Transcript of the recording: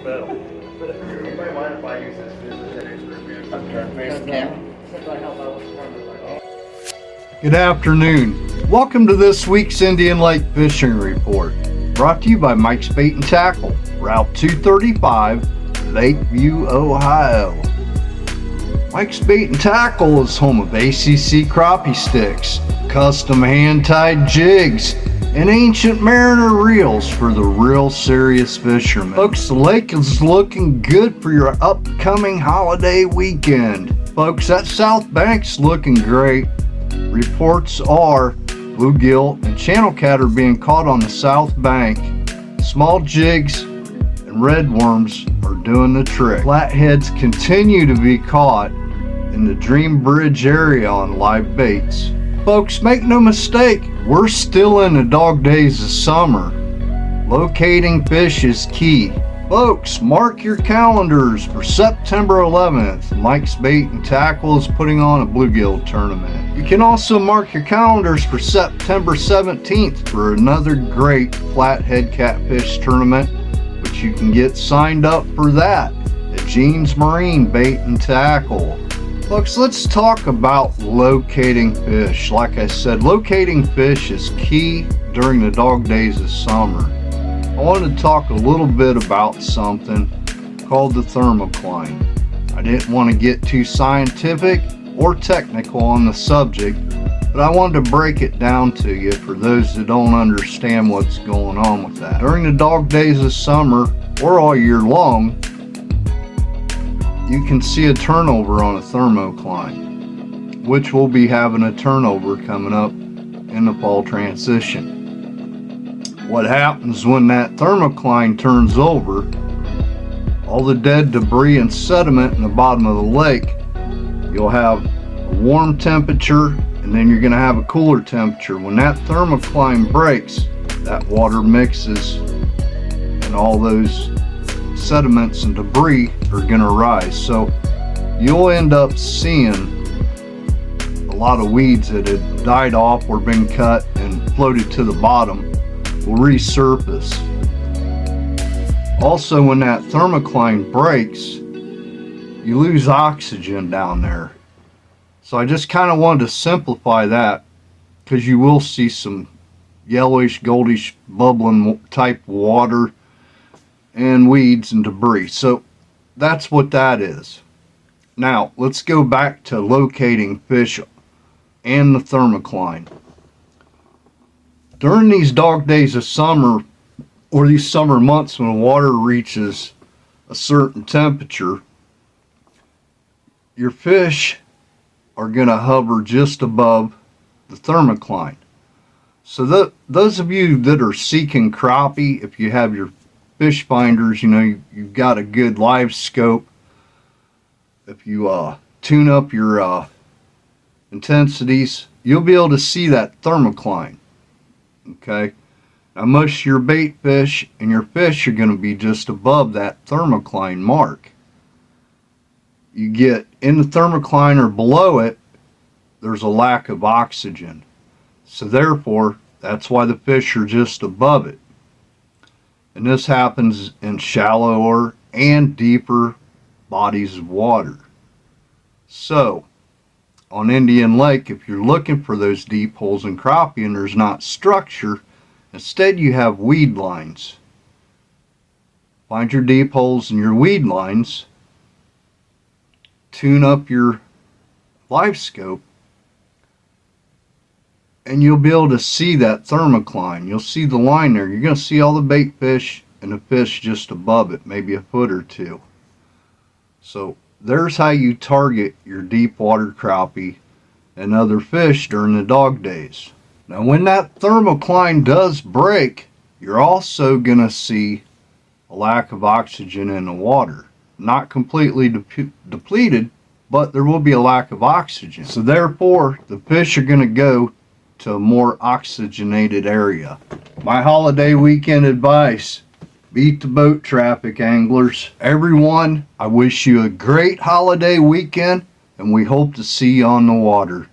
Well, anybody mind if I use this business I'm trying to face the camera. Since I help out with the camera. Good afternoon. Welcome to this week's Indian Lake Fishing Report, brought to you by Mike's Bait and Tackle, Route 235, Lakeview, Ohio. Mike's Bait and Tackle is home of ACC crappie sticks, custom hand-tied jigs, and ancient mariner reels for the real serious fishermen. Folks, the lake is looking good for your upcoming holiday weekend. Folks, that South Bank's looking great. Reports are bluegill and channel cat are being caught on the South Bank. Small jigs and redworms are doing the trick. Flatheads continue to be caught in the Dream Bridge area on live baits. Folks, make no mistake, we're still in the dog days of summer. Locating fish is key. Folks, mark your calendars for September 11th. Mike's Bait and Tackle is putting on a bluegill tournament. You can also mark your calendars for September 17th for another great flathead catfish tournament, which you can get signed up for that at Gene's Marine Bait and Tackle. Folks, let's talk about locating fish. Like I said, locating fish is key during the dog days of summer. I wanted to talk a little bit about something called the thermocline. I didn't want to get too scientific or technical on the subject, but I wanted to break it down to you for those that don't understand what's going on with that. During the dog days of summer or all year long, you can see a turnover on a thermocline, which we'll be having a turnover coming up in the fall transition. What happens when that thermocline turns over, all the dead debris and sediment in the bottom of the lake, you'll have a warm temperature and then you're going to have a cooler temperature. When that thermocline breaks, that water mixes and all those sediments and debris are going to rise. So you'll end up seeing a lot of weeds that had died off or been cut and floated to the bottom will resurface. Also, when that thermocline breaks, you lose oxygen down there. So I just kind of wanted to simplify that, because you will see some yellowish, goldish, bubbling type water and weeds and debris. So that's what that is. Now let's go back to locating fish and the thermocline. During these dog days of summer, or these summer months when water reaches a certain temperature, your fish are going to hover just above the thermocline. So those of you that are seeking crappie, if you have your fish finders, you know, you've got a good live scope. If you tune up your intensities, you'll be able to see that thermocline. Okay, now most of your bait fish and your fish are going to be just above that thermocline mark. You get in the thermocline or below it, there's a lack of oxygen. So therefore, that's why the fish are just above it. And this happens in shallower and deeper bodies of water. So, on Indian Lake, if you're looking for those deep holes in crappie and there's not structure, instead you have weed lines. Find your deep holes in your weed lines, tune up your live scope, and you'll be able to see that thermocline. You'll see the line there. You're going to see all the bait fish and the fish just above it, maybe a foot or two. So there's how you target your deep water crappie and other fish during the dog days. Now when that thermocline does break, you're also going to see a lack of oxygen in the water. Not completely depleted, but there will be a lack of oxygen. So therefore, the fish are going to go to a more oxygenated area. My holiday weekend advice: beat the boat traffic, anglers. Everyone, I wish you a great holiday weekend, and we hope to see you on the water.